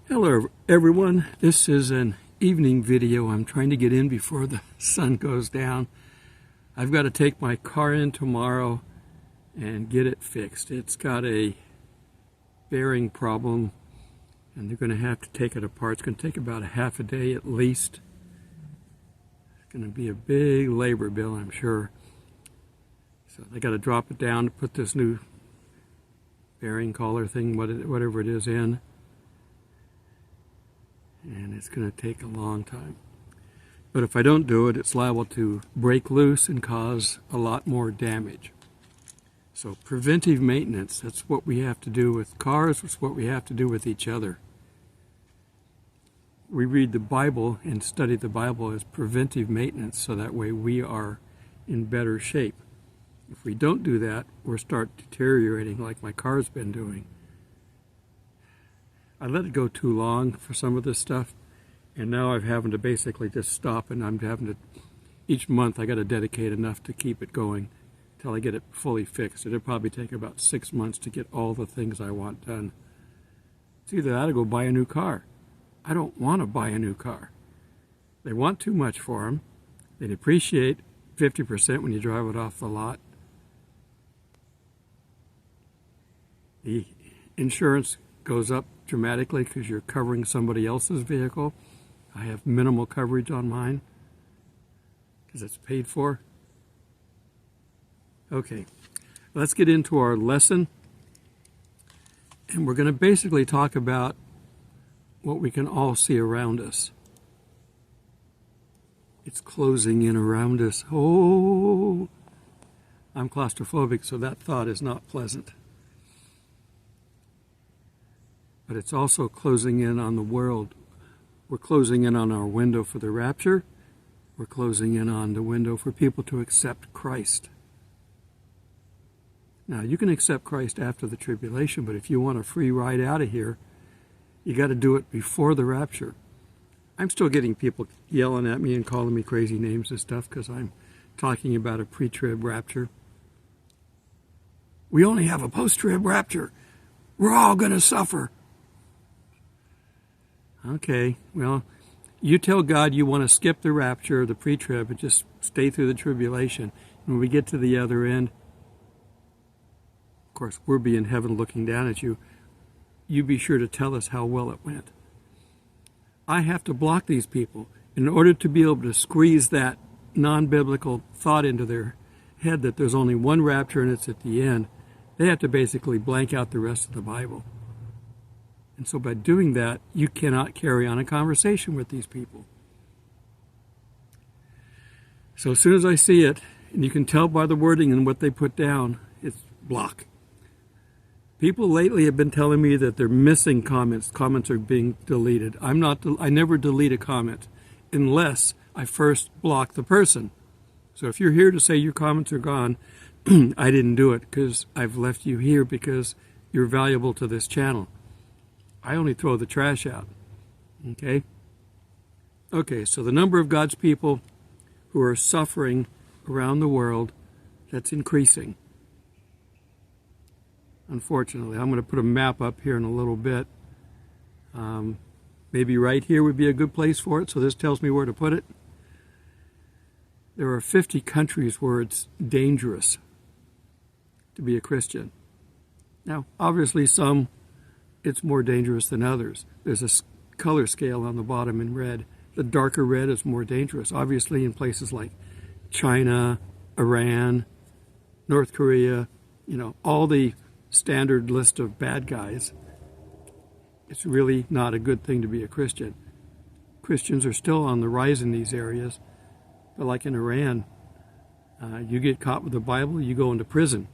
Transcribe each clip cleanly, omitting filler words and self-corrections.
Hello everyone, this is an evening video. I'm trying to get in before the sun goes down. I've got to take my car in tomorrow and get it fixed. It's got a bearing problem and they're going to have to take it apart. It's going to take about a half a day at least. It's going to be a big labor bill, I'm sure. So they got to drop it down to put this new bearing collar thing, whatever it is, in. And it's going to take a long time. But if I don't do it, it's liable to break loose and cause a lot more damage. So preventive maintenance, that's what we have to do with cars, it's what we have to do with each other. We read the Bible and study the Bible as preventive maintenance, so that way we are in better shape. If we don't do that, we'll start deteriorating like my car's been doing. I let it go too long for some of this stuff, and now I'm having to basically just stop, and I'm having to, each month I got to dedicate enough to keep it going until I get it fully fixed. It'll probably take about 6 months to get all the things I want done. It's either that or go buy a new car. I don't want to buy a new car. They want too much for them. They depreciate 50% when you drive it off the lot. The insurance goes up dramatically because you're covering somebody else's vehicle. I have minimal coverage on mine because it's paid for. Okay, let's get into our lesson. And we're going to basically talk about what we can all see around us. It's closing in around us. Oh, I'm claustrophobic, so that thought is not pleasant. But it's also closing in on the world. We're closing in on our window for the rapture. We're closing in on the window for people to accept Christ. Now, you can accept Christ after the tribulation, but if you want a free ride out of here, you got to do it before the rapture. I'm still getting people yelling at me and calling me crazy names and stuff because I'm talking about a pre-trib rapture. We only have a post-trib rapture. We're all going to suffer. Okay, well, you tell God you want to skip the rapture, the pre-trib, and just stay through the tribulation. When we get to the other end, of course, we'll be in heaven looking down at you. You be sure to tell us how well it went. I have to block these people in order to be able to squeeze that non-biblical thought into their head that there's only one rapture and it's at the end. They have to basically blank out the rest of the Bible. And so by doing that, you cannot carry on a conversation with these people. So as soon as I see it, and you can tell by the wording and what they put down, it's block. People lately have been telling me that they're missing comments. Comments are being deleted. I never delete a comment unless I first block the person. So if you're here to say your comments are gone, I didn't do it because I've left you here because you're valuable to this channel. I only throw the trash out. Okay? Okay, so the number of God's people who are suffering around the world, that's increasing. Unfortunately, I'm going to put a map up here in a little bit. Maybe right here would be a good place for it, so this tells me where to put it. There are 50 countries where it's dangerous to be a Christian. Now, obviously some it's more dangerous than others. There's a color scale on the bottom in red. The darker red is more dangerous. Obviously in places like China, Iran, North Korea, all the standard list of bad guys, it's really not a good thing to be a Christian. Christians are still on the rise in these areas, but like in Iran, you get caught with the Bible, you go into prison.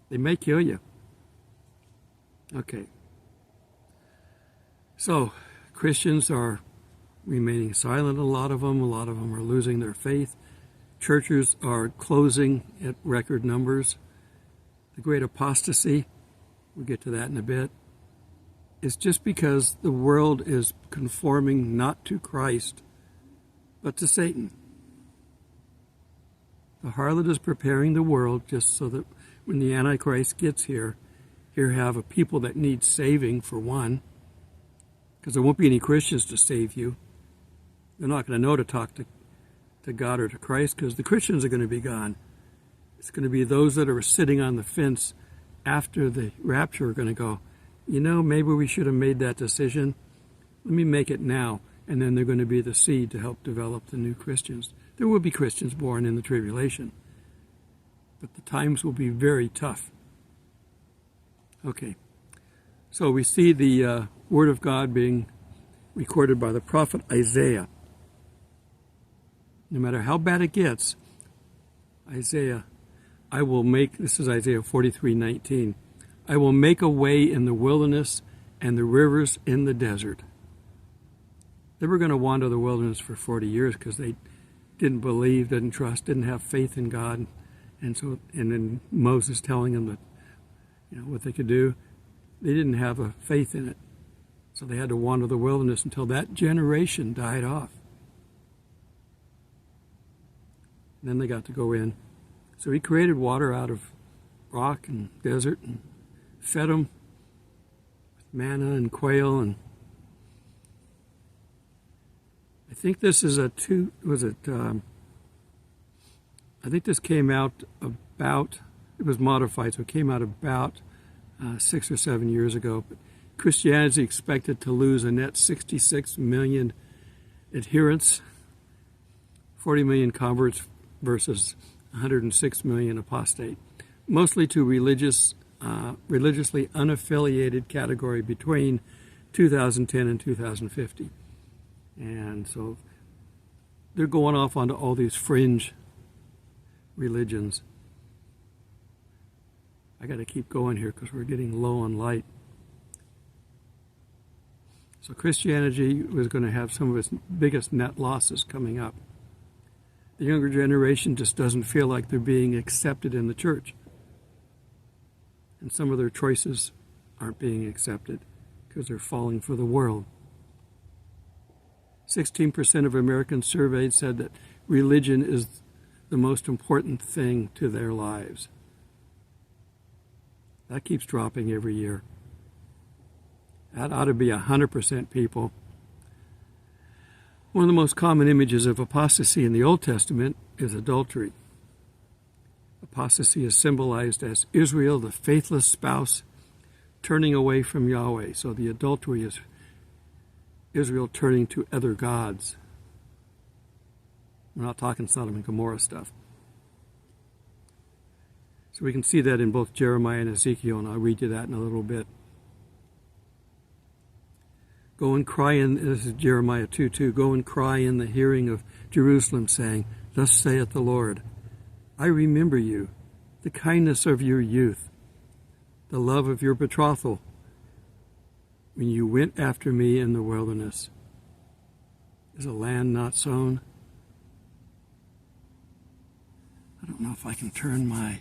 They may kill you. Okay. So, Christians are remaining silent, a lot of them are losing their faith. Churches are closing at record numbers. The great apostasy, we'll get to that in a bit, is just because the world is conforming not to Christ, but to Satan. The harlot is preparing the world just so that when the Antichrist gets here, here have a people that need saving, for one, because there won't be any Christians to save you. They're not going to know to talk to God or to Christ because the Christians are going to be gone. It's going to be those that are sitting on the fence after the rapture are going to go, you know, maybe we should have made that decision. Let me make it now. And then they're going to be the seed to help develop the new Christians. There will be Christians born in the tribulation, but the times will be very tough. Okay, so we see the Word of God being recorded by the prophet Isaiah. No matter how bad it gets, Isaiah, I will make, this is Isaiah 43:19, I will make a way in the wilderness and the rivers in the desert. They were going to wander the wilderness for 40 years because they didn't believe, didn't trust, didn't have faith in God. And then Moses telling them that, you know, what they could do, they didn't have a faith in it. So they had to wander the wilderness until that generation died off. And then they got to go in. So he created water out of rock and desert and fed them with manna and quail. And I think this is I think this came out about, it was modified, so it came out about 6 or 7 years ago. But Christianity is expected to lose a net 66 million adherents, 40 million converts versus 106 million apostate, mostly to religiously unaffiliated category between 2010 and 2050. And so they're going off onto all these fringe religions. I got to keep going here because we're getting low on light. So Christianity was going to have some of its biggest net losses coming up. The younger generation just doesn't feel like they're being accepted in the church. And some of their choices aren't being accepted because they're falling for the world. 16% of Americans surveyed said that religion is the most important thing to their lives. That keeps dropping every year. That ought to be 100% people. One of the most common images of apostasy in the Old Testament is adultery. Apostasy is symbolized as Israel, the faithless spouse, turning away from Yahweh. So the adultery is Israel turning to other gods. We're not talking Sodom and Gomorrah stuff. So we can see that in both Jeremiah and Ezekiel, and I'll read you that in a little bit. Go and cry in, this is Jeremiah 2:2, go and cry in the hearing of Jerusalem, saying, thus saith the Lord, I remember you, the kindness of your youth, the love of your betrothal, when you went after me in the wilderness. Is a land not sown? I don't know if I can turn my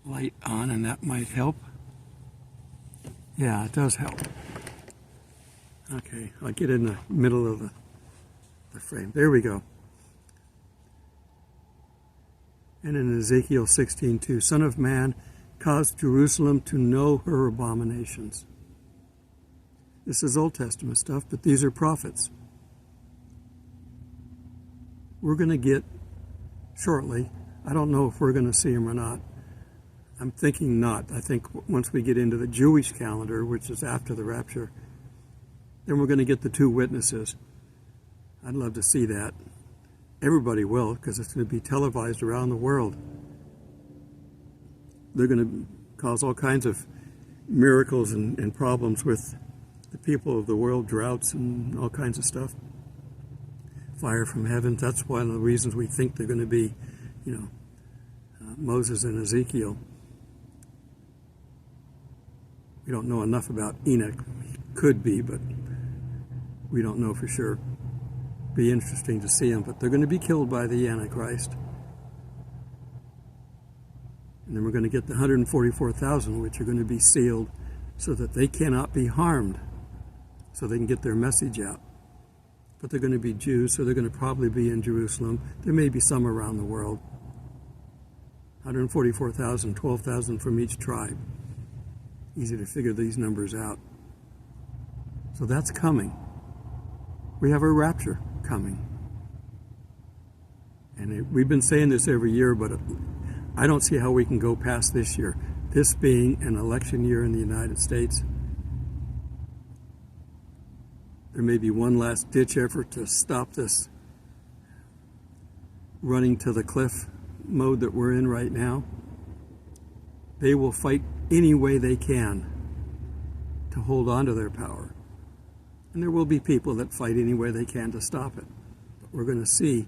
light on and that might help. Yeah, it does help. Okay, I'll get in the middle of the frame. There we go. And in Ezekiel 16:2, Son of man, cause Jerusalem to know her abominations. This is Old Testament stuff, but these are prophets. We're going to get shortly, I don't know if we're going to see them or not. I'm thinking not. I think once we get into the Jewish calendar, which is after the rapture, then we're going to get the two witnesses. I'd love to see that. Everybody will, because it's going to be televised around the world. They're going to cause all kinds of miracles and problems with the people of the world, droughts and all kinds of stuff. Fire from heaven. That's one of the reasons we think they're going to be, Moses and Ezekiel. We don't know enough about Enoch. He could be, but we don't know for sure. Be interesting to see them, but they're going to be killed by the Antichrist. And then we're going to get the 144,000, which are going to be sealed so that they cannot be harmed, so they can get their message out. But they're going to be Jews, so they're going to probably be in Jerusalem. There may be some around the world. 144,000, 12,000 from each tribe. Easy to figure these numbers out. So that's coming. We have a rapture coming. And we've been saying this every year, but I don't see how we can go past this year. This being an election year in the United States. There may be one last ditch effort to stop this running to the cliff mode that we're in right now. They will fight any way they can to hold on to their power. And there will be people that fight any way they can to stop it. But we're going to see,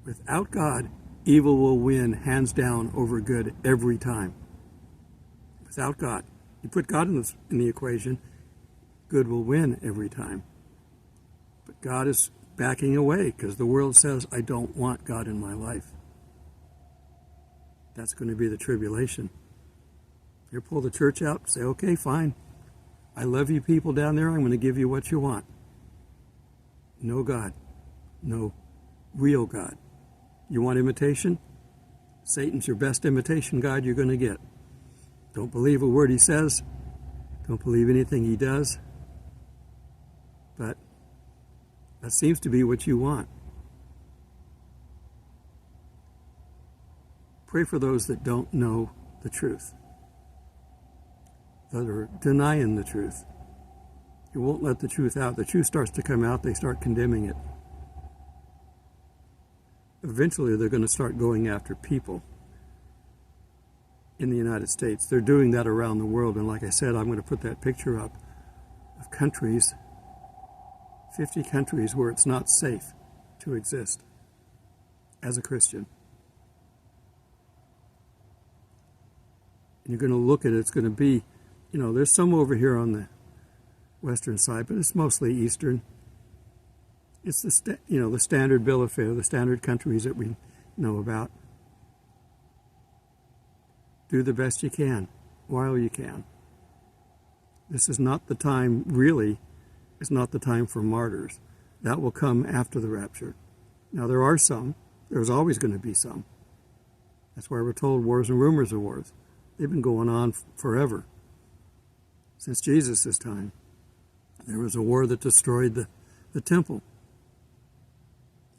without God, evil will win hands down over good every time. Without God. You put God in the equation, good will win every time. But God is backing away because the world says, I don't want God in my life. That's going to be the tribulation. You pull the church out, say, okay, fine. I love you people down there. I'm going to give you what you want. No God. No real God. You want imitation? Satan's your best imitation God you're going to get. Don't believe a word he says. Don't believe anything he does. But that seems to be what you want. Pray for those that don't know the truth, that are denying the truth. You won't let the truth out. The truth starts to come out, they start condemning it. Eventually, they're going to start going after people in the United States. They're doing that around the world. And like I said, I'm going to put that picture up of countries, 50 countries where it's not safe to exist as a Christian. And you're going to look at it, it's going to be, there's some over here on the western side, but it's mostly eastern. It's the standard bill of fare, the standard countries that we know about. Do the best you can while you can. This is not the time, really, it's not the time for martyrs. That will come after the rapture. Now, there are some. There's always going to be some. That's why we're told wars and rumors of wars. They've been going on forever. Since Jesus' time. There was a war that destroyed the temple.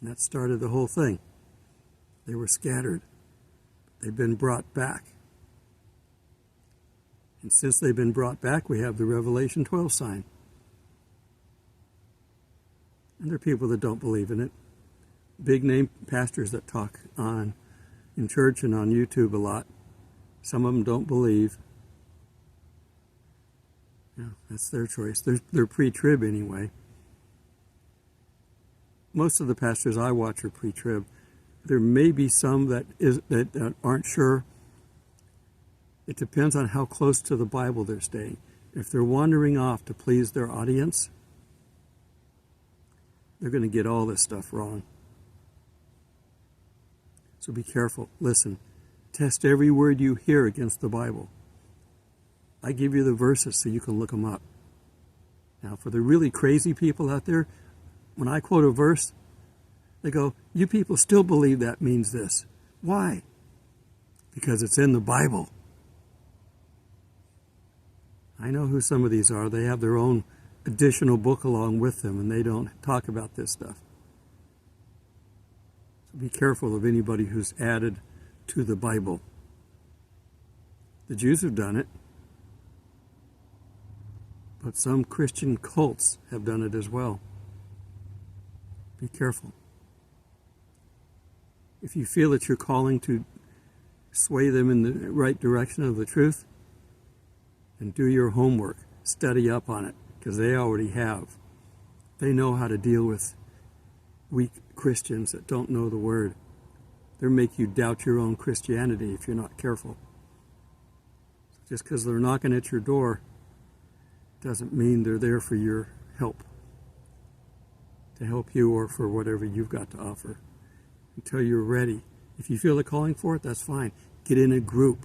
And that started the whole thing. They were scattered. They've been brought back. And since they've been brought back, we have the Revelation 12 sign. And there are people that don't believe in it. Big name pastors that talk in church and on YouTube a lot. Some of them don't believe. That's their choice. They're pre-trib anyway. Most of the pastors I watch are pre-trib. There may be some that aren't sure. It depends on how close to the Bible they're staying. If they're wandering off to please their audience, they're going to get all this stuff wrong. So be careful. Listen. Test every word you hear against the Bible. I give you the verses so you can look them up. Now, for the really crazy people out there, when I quote a verse, they go, you people still believe that means this. Why? Because it's in the Bible. I know who some of these are. They have their own additional book along with them, and they don't talk about this stuff. So be careful of anybody who's added to the Bible. The Jews have done it. But some Christian cults have done it as well. Be careful. If you feel that you're calling to sway them in the right direction of the truth, then do your homework. Study up on it, because they already have. They know how to deal with weak Christians that don't know the Word. They'll make you doubt your own Christianity if you're not careful. Just because they're knocking at your door doesn't mean they're there for your help. To help you or for whatever you've got to offer. Until you're ready. If you feel the calling for it, that's fine. Get in a group.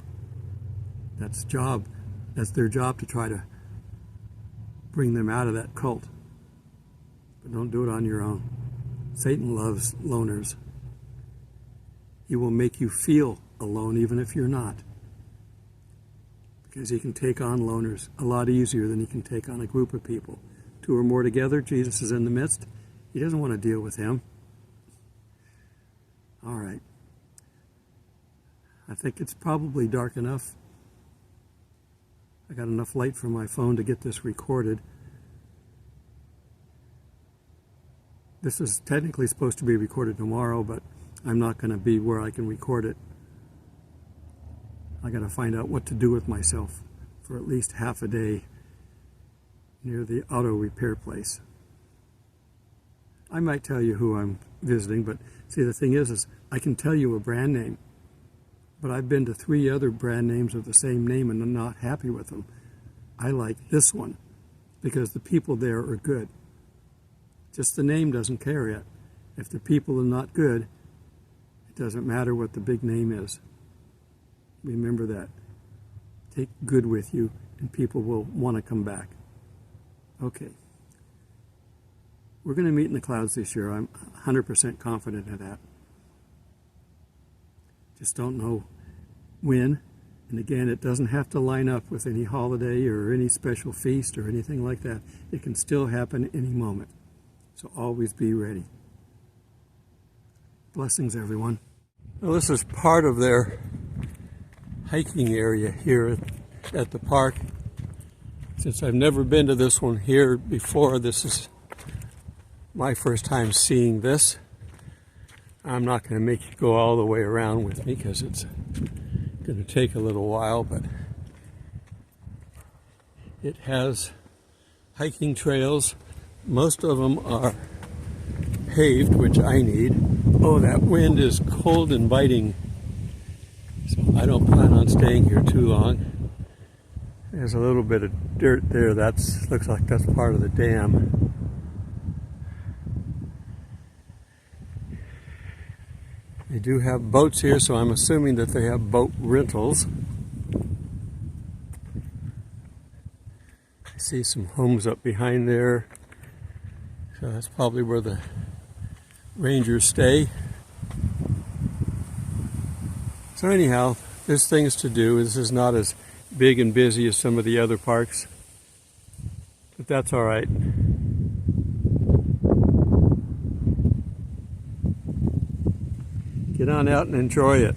That's their job to try to bring them out of that cult. But don't do it on your own. Satan loves loners. He will make you feel alone even if you're not. because he can take on loners a lot easier than he can take on a group of people. 2 or more together, Jesus is in the midst. He doesn't want to deal with him. All right. I think it's probably dark enough. I got enough light from my phone to get this recorded. This is technically supposed to be recorded tomorrow, but I'm not going to be where I can record it. I got to find out what to do with myself for at least half a day near the auto repair place. I might tell you who I'm visiting, but see, the thing is I can tell you a brand name, but I've been to 3 other brand names of the same name and I'm not happy with them. I like this one because the people there are good. Just the name doesn't carry it. If the people are not good, it doesn't matter what the big name is. Remember that. Take good with you and people will want to come back. Okay. We're going to meet in the clouds this year. I'm 100% confident of that. Just don't know when. And again, it doesn't have to line up with any holiday or any special feast or anything like that. It can still happen any moment. So always be ready. Blessings, everyone. Well, this is part of their hiking area here at the park. Since I've never been to this one here before, this is my first time seeing this. I'm not going to make you go all the way around with me because it's going to take a little while, but it has hiking trails. Most of them are paved, which I need. Oh, that wind is cold and biting, so I don't plan on staying here too long. There's a little bit of dirt there. Looks like that's part of the dam. They do have boats here, so I'm assuming that they have boat rentals. I see some homes up behind there. So that's probably where the rangers stay. So anyhow, there's things to do. This is not as big and busy as some of the other parks, but that's all right. Get on out and enjoy it.